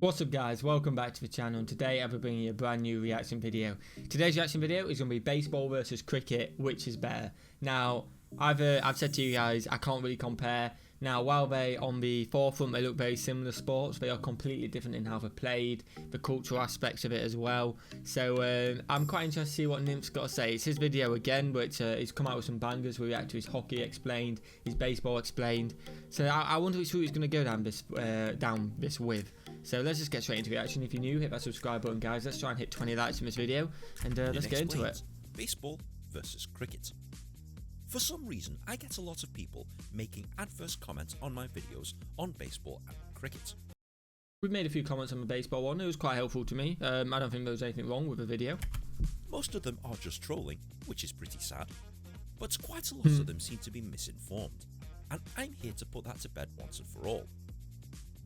What's up guys, welcome back to the channel, and today I'll be bringing you a brand new reaction video. Today's reaction video is going to be baseball versus cricket, which is better. Now, I've said to you guys, I can't really compare. Now, while they on the forefront, they look very similar sports, they are completely different in how they're played, the cultural aspects of it as well. So I'm quite interested to see what Nimp's got to say. It's his video again, but he's come out with some bangers. We react to his hockey explained, his baseball explained. So I wonder which route he's going to go down this with. So let's just get straight into reaction. If you're new, hit that subscribe button, guys. Let's try and hit 20 likes in this video, and let's get into it. Baseball versus cricket. For some reason, I get a lot of people making adverse comments on my videos on baseball and cricket. We've made a few comments on the baseball one. It was quite helpful to me. I don't think there was anything wrong with the video. Most of them are just trolling, which is pretty sad. But quite a lot of them seem to be misinformed. And I'm here to put that to bed once and for all.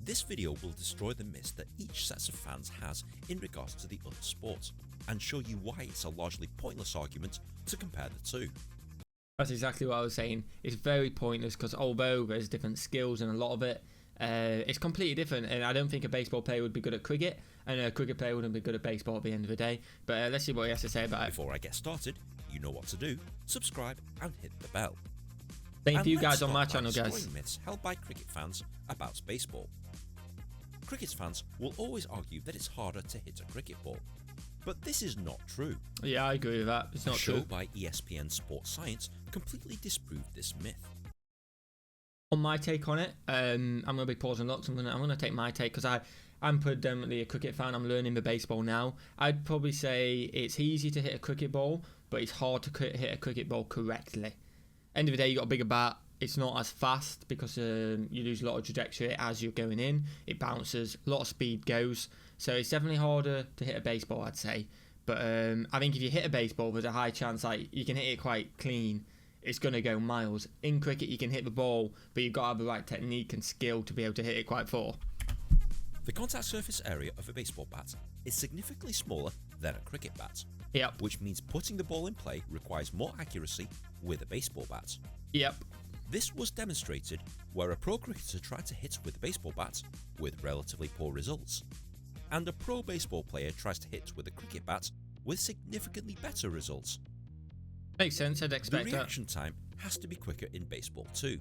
This video will destroy the myths that each set of fans has in regards to the other sport, and show you why it's a largely pointless argument to compare the two. That's exactly what I was saying. It's very pointless because although there's different skills and a lot of it, it's completely different, and I don't think a baseball player would be good at cricket, and a cricket player wouldn't be good at baseball at the end of the day. But let's see what he has to say about it. Before I get started, you know what to do. Subscribe and hit the bell. Same for you guys on my channel, guys. Myths held by cricket fans about baseball. Cricket fans will always argue that it's harder to hit a cricket ball. But this is not true. Yeah, I agree with that. It's not true. A show by ESPN Sports Science completely disproved this myth. On my take on it, I'm going to be pausing lots. I'm going to take my take because I'm predominantly a cricket fan. I'm learning the baseball now. I'd probably say it's easy to hit a cricket ball, but it's hard to hit a cricket ball correctly. End of the day, you got a bigger bat. It's not as fast because you lose a lot of trajectory as you're going in. It bounces, a lot of speed goes. So it's definitely harder to hit a baseball, I'd say. But I think if you hit a baseball, there's a high chance like you can hit it quite clean. It's going to go miles. In cricket, you can hit the ball, but you've got to have the right technique and skill to be able to hit it quite far. The contact surface area of a baseball bat is significantly smaller than a cricket bat. Yep. Which means putting the ball in play requires more accuracy with a baseball bat. Yep. This was demonstrated where a pro cricketer tried to hit with a baseball bat with relatively poor results, and a pro baseball player tries to hit with a cricket bat with significantly better results. Makes sense, I'd expect that. The reaction time has to be quicker in baseball too.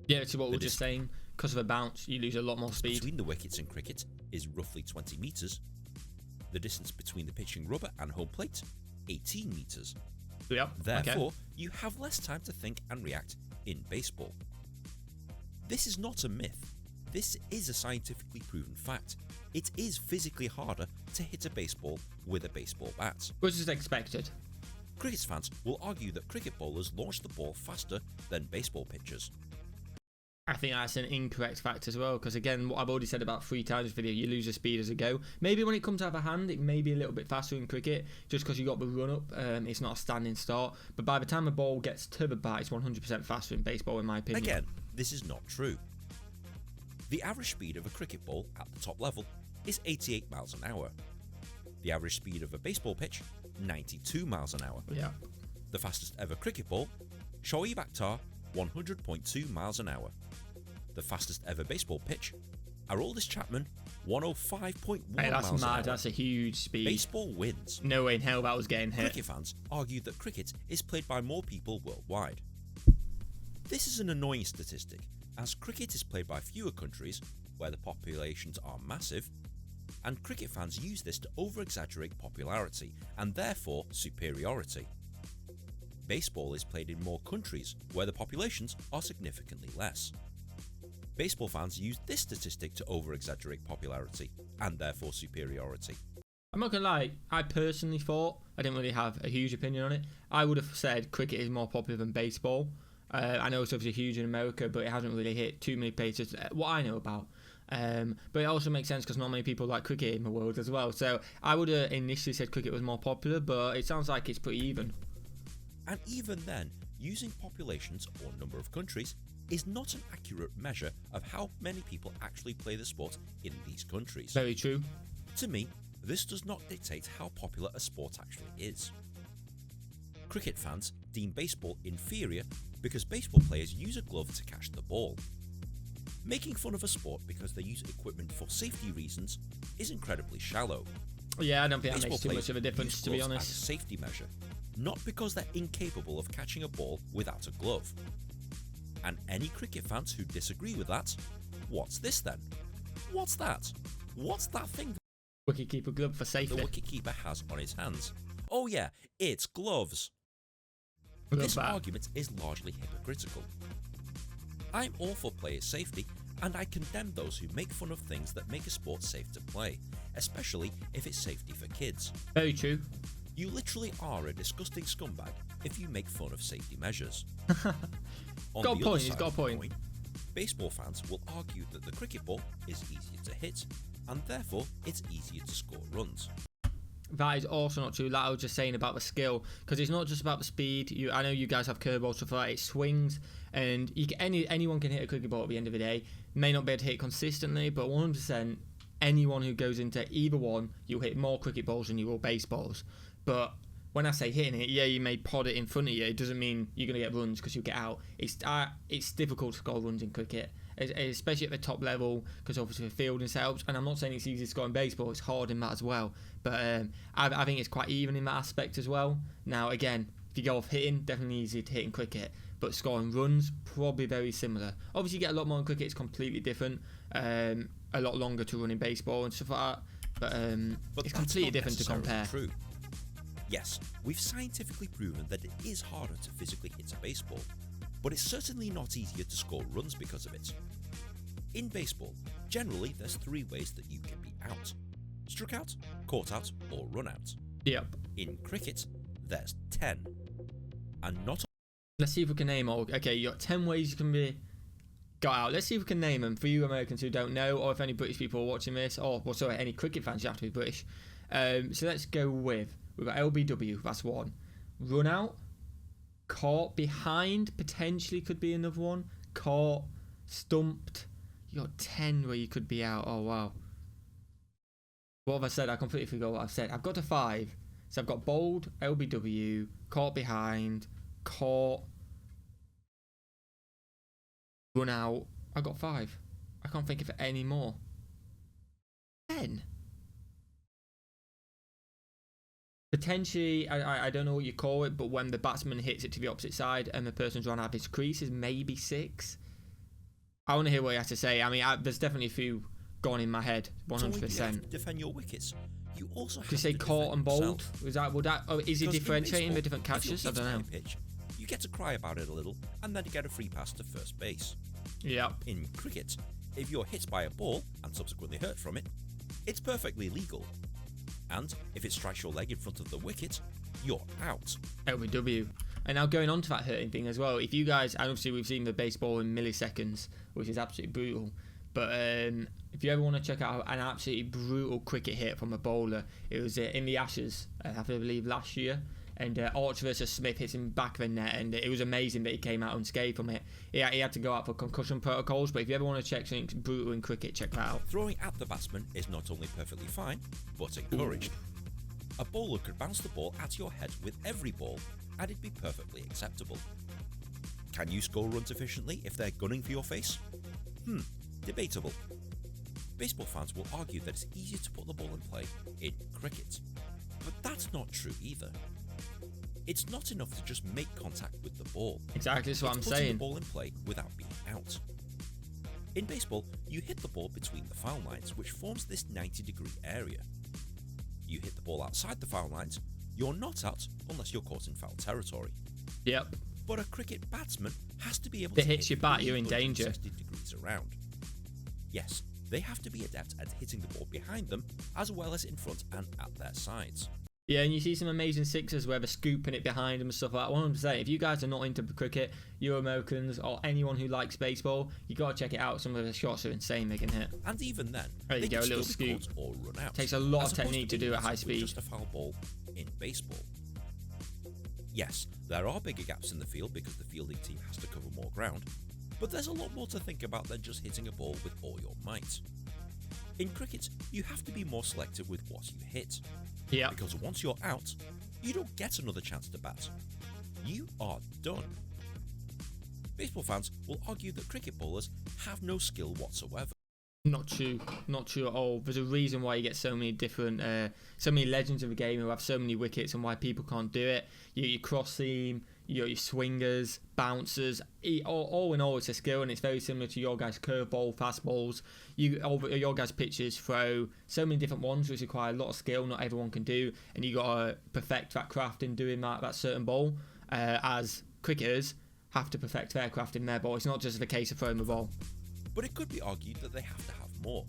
Yeah, it's what we were just saying. Because of a bounce, you lose a lot more speed. Between the wickets in cricket is roughly 20 metres. The distance between the pitching rubber and home plate, 18 metres. Yep. Therefore, you have less time to think and react in baseball. This is not a myth. This is a scientifically proven fact. It is physically harder to hit a baseball with a baseball bat. Which is expected. Cricket fans will argue that cricket bowlers launch the ball faster than baseball pitchers. I think that's an incorrect fact as well, because again, what I've already said about 3 times this video, you lose the speed as a go. Maybe when it comes out of a hand, it may be a little bit faster in cricket, just because you got the run up. It's not a standing start, but by the time the ball gets to the bat, it's 100% faster in baseball, in my opinion. Again, this is not true. The average speed of a cricket ball at the top level is 88 miles an hour. The average speed of a baseball pitch, 92 miles an hour. Yeah. The fastest ever cricket ball, Shoaib Akhtar, 100.2 miles an hour. The fastest ever baseball pitch, Aroldis Chapman, 105.1 hey, miles an hour. That's a huge speed. Baseball wins. No way in hell that was getting hit. Cricket fans argue that cricket is played by more people worldwide. This is an annoying statistic, as cricket is played by fewer countries where the populations are massive, and cricket fans use this to over-exaggerate popularity and therefore superiority. Baseball is played in more countries where the populations are significantly less. Baseball fans use this statistic to over-exaggerate popularity and therefore superiority. I'm not gonna lie, I personally thought, I didn't really have a huge opinion on it. I would have said cricket is more popular than baseball. I know it's obviously huge in America, but it hasn't really hit too many places, what I know about. But it also makes sense because not many people like cricket in the world as well. So I would have initially said cricket was more popular, but it sounds like it's pretty even. And even then, using populations or number of countries is not an accurate measure of how many people actually play the sport in these countries. Very true. To me, this does not dictate how popular a sport actually is. Cricket fans deem baseball inferior because baseball players use a glove to catch the ball. Making fun of a sport because they use equipment for safety reasons is incredibly shallow. Yeah, I don't think that Baseball makes too players much of a difference, use to be gloves honest. as a safety measure, not because they're incapable of catching a ball without a glove. And any cricket fans who disagree with that, what's this then? What's that? What's that thing Wicketkeeper glove for the safety. wicketkeeper has on his hands? Oh yeah, it's gloves. Glove This bat. argument is largely hypocritical. I'm all for player safety, and I condemn those who make fun of things that make a sport safe to play, especially if it's safety for kids. Very true. You literally are a disgusting scumbag if you make fun of safety measures. On Got a the point, other he's side got a of the point. coin, baseball fans will argue that the cricket ball is easier to hit, and therefore it's easier to score runs. That is also not true. Like I was just saying about the skill, because it's not just about the speed. I know you guys have curveballs, stuff like that. It swings, and anyone can hit a cricket ball at the end of the day. May not be able to hit it consistently, but 100%, anyone who goes into either one, you'll hit more cricket balls than you will baseballs. But when I say hitting it, yeah, you may pod it in front of you. It doesn't mean you're going to get runs because you'll get out. It's difficult to score runs in cricket, especially at the top level, because obviously the fielding setups. And I'm not saying it's easy to score in baseball, it's hard in that as well. But I think it's quite even in that aspect as well. Now, again, if you go off hitting, definitely easier to hit in cricket. But scoring runs, probably very similar. Obviously, you get a lot more in cricket, it's completely different. A lot longer to run in baseball and stuff like that. But it's that's completely not different to necessarily compare. True. Yes, we've scientifically proven that it is harder to physically hit a baseball, but it's certainly not easier to score runs because of it. In baseball, generally there's 3 ways that you can be out: struck out, caught out, or run out. Yep. In cricket, there's 10. And not Let's see if we can name all. Okay, you got 10 ways you can be got out. Let's see if we can name them for you Americans who don't know, or if any British people are watching this, or well, sorry, any cricket fans, you have to be British. So let's go with, we've got LBW, that's one. Run out, caught behind, potentially could be another one. Caught, stumped. You got 10 where you could be out. Oh wow. What have I said? I completely forgot what I've said. I've got to 5. So I've got bowled, LBW, caught behind, caught, run out. I got 5. I can't think of any more. 10. Potentially, I don't know what you call it, but when the batsman hits it to the opposite side and the person's run out of his crease is maybe 6. I want to hear what you have to say. I mean, there's definitely a few gone in my head, to only 100%. defend your wickets, you also have Could you say to caught defend and bowled? yourself. Is he Because in differentiating the baseball, different if your catches? I hit's don't know. high pitch, you get to cry about it a little, and then you get a free pass to first base. Yep. In cricket, if you're hit by a ball and subsequently hurt from it, it's perfectly legal. And if it strikes your leg in front of the wicket, you're out. LBW. And now going on to that hurting thing as well, if you guys, and obviously we've seen the baseball in milliseconds, which is absolutely brutal, but if you ever want to check out an absolutely brutal cricket hit from a bowler, it was in the Ashes, I believe last year, and Archer versus Smith hits him back of the net, and it was amazing that he came out unscathed from it. He had to go out for concussion protocols, but if you ever want to check something brutal in cricket, check that out. Throwing at the batsman is not only perfectly fine, but encouraged. A bowler could bounce the ball at your head with every ball, and it'd be perfectly acceptable. Can you score runs efficiently if they're gunning for your face? Debatable. Baseball fans will argue that it's easier to put the ball in play in cricket. But that's not true either. It's not enough to just make contact with the ball. Exactly, that's what I'm It's putting saying. the ball in play without being out. In baseball, you hit the ball between the foul lines, which forms this 90-degree area. You hit the ball outside the foul lines, you're not out unless you're caught in foul territory. Yep. But a cricket batsman has to be able If it to hits hit your bat, you're in danger. 360 degrees around. Yes, they have to be adept at hitting the ball behind them, as well as in front and at their sides. Yeah, and you see some amazing sixes where they're scooping it behind them and stuff like that. 100%. If you guys are not into cricket, you Americans, or anyone who likes baseball, you got to check it out. Some of the shots are insane they can hit. And even then, There you they go, can a little still be scoop. caught or run out. Takes a lot as of opposed technique to being do at high simply speed. Just a foul ball in baseball. Yes, there are bigger gaps in the field because the fielding team has to cover more ground, but there's a lot more to think about than just hitting a ball with all your might. In cricket, you have to be more selective with what you hit, Yeah. because once you're out, you don't get another chance to bat. You are done. Baseball fans will argue that cricket bowlers have no skill whatsoever. Not true. Not true at all. There's a reason why you get so many different, so many legends of the game who have so many wickets, and why people can't do it. Your cross seam, your swingers, bouncers. All in all, it's a skill, and it's very similar to your guys' curveball, fastballs. Your guys' pitchers throw so many different ones, which require a lot of skill. Not everyone can do, and you got to perfect that craft in doing that certain ball. As cricketers have to perfect their craft in their ball. It's not just the case of throwing the ball. But it could be argued that they have to have more.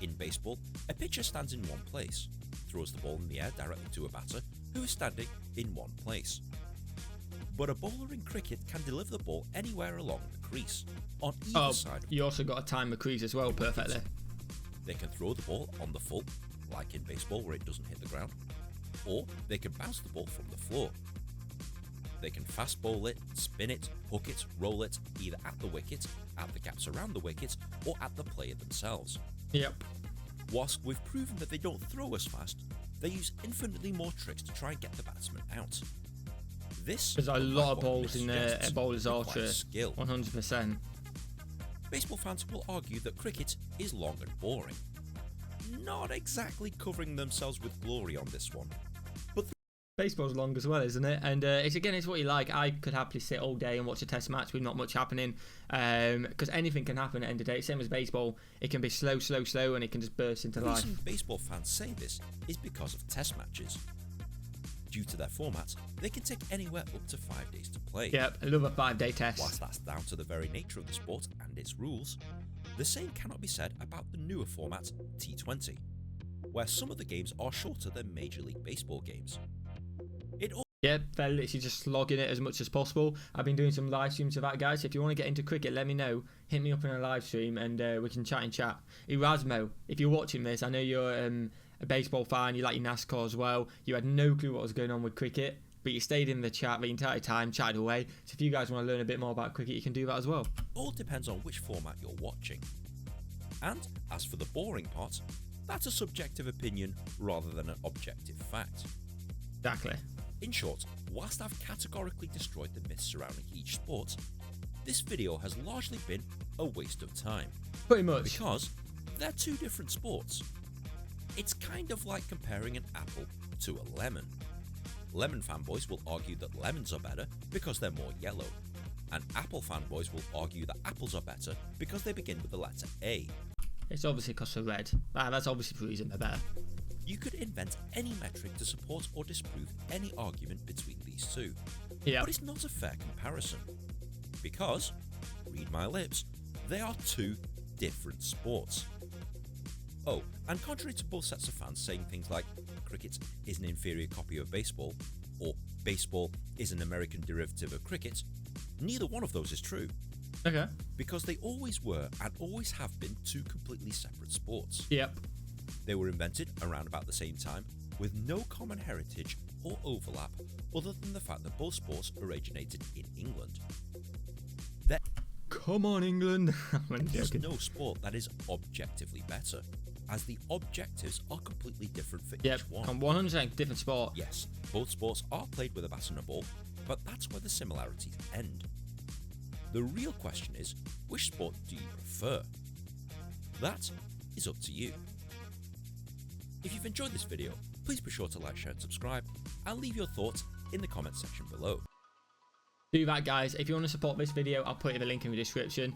In baseball, a pitcher stands in one place, throws the ball in the air directly to a batter who is standing in one place. But a bowler in cricket can deliver the ball anywhere along the crease, on either side. You also got to time the crease as well perfectly. They can throw the ball on the full, like in baseball where it doesn't hit the ground, or they can bounce the ball from the floor. They can fast bowl it, spin it, hook it, roll it, either at the wicket, at the gaps around the wicket, or at the player themselves. Yep. Whilst we've proven that they don't throw as fast, they use infinitely more tricks to try and get the batsman out. There's a lot of balls in the bowler's archer. Skill. 100%. Baseball fans will argue that cricket is long and boring. Not exactly covering themselves with glory on this one. Baseball's long as well, isn't it? And it's what you like. I could happily sit all day and watch a test match with not much happening, because anything can happen at the end of the day. Same as baseball, it can be slow, and it can just burst into life. The reason baseball fans say this is because of test matches. Due to their format, they can take anywhere up to 5 days to play. Yep, I love a 5-day test. Whilst that's down to the very nature of the sport and its rules, the same cannot be said about the newer format, T20, where some of the games are shorter than Major League Baseball games. Yeah, they're literally just slogging it as much as possible. I've been doing some live streams of that, guys. If you want to get into cricket, let me know. Hit me up in a live stream and we can chat and chat. Erasmo, if you're watching this, I know you're a baseball fan, you like your NASCAR as well. You had no clue what was going on with cricket, but you stayed in the chat the entire time, chatted away. So if you guys want to learn a bit more about cricket, you can do that as well. All depends on which format you're watching. And as for the boring part, that's a subjective opinion rather than an objective fact. Exactly. In short, whilst I've categorically destroyed the myths surrounding each sport, this video has largely been a waste of time. Pretty much. Because they're two different sports. It's kind of like comparing an apple to a lemon. Lemon fanboys will argue that lemons are better because they're more yellow, and apple fanboys will argue that apples are better because they begin with the letter A. It's obviously because they're red. That's obviously the reason they're better. You could invent any metric to support or disprove any argument between these two. Yeah. But it's not a fair comparison. Because, read my lips, they are two different sports. Oh, and contrary to both sets of fans saying things like cricket is an inferior copy of baseball, or baseball is an American derivative of cricket, neither one of those is true. Okay. Because they always were and always have been two completely separate sports. Yep. They were invented around about the same time, with no common heritage or overlap other than the fact that both sports originated in England. Come on, England. There's no sport that is objectively better, as the objectives are completely different for each one. 100% different sport. Yes, both sports are played with a bat and a ball, but that's where the similarities end. The real question is, which sport do you prefer? That is up to you. If you've enjoyed this video, please be sure to like, share and subscribe, and leave your thoughts in the comment section below. Do that, guys. If you want to support this video, I'll put the link in the description.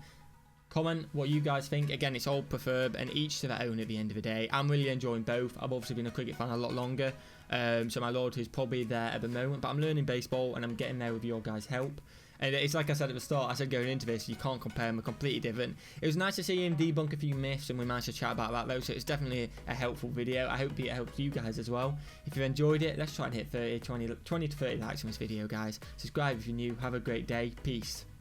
Comment what you guys think. Again, it's all preferred and each to their own at the end of the day. I'm really enjoying both. I've obviously been a cricket fan a lot longer, so my loyalty is probably there at the moment, but I'm learning baseball and I'm getting there with your guys' help. And it's like I said at the start, I said going into this, you can't compare them, they're completely different. It was nice to see him debunk a few myths, and we managed to chat about that though, so it's definitely a helpful video. I hope it helped you guys as well. If you've enjoyed it, let's try and hit 20 to 30 likes on this video, guys. Subscribe if you're new. Have a great day. Peace.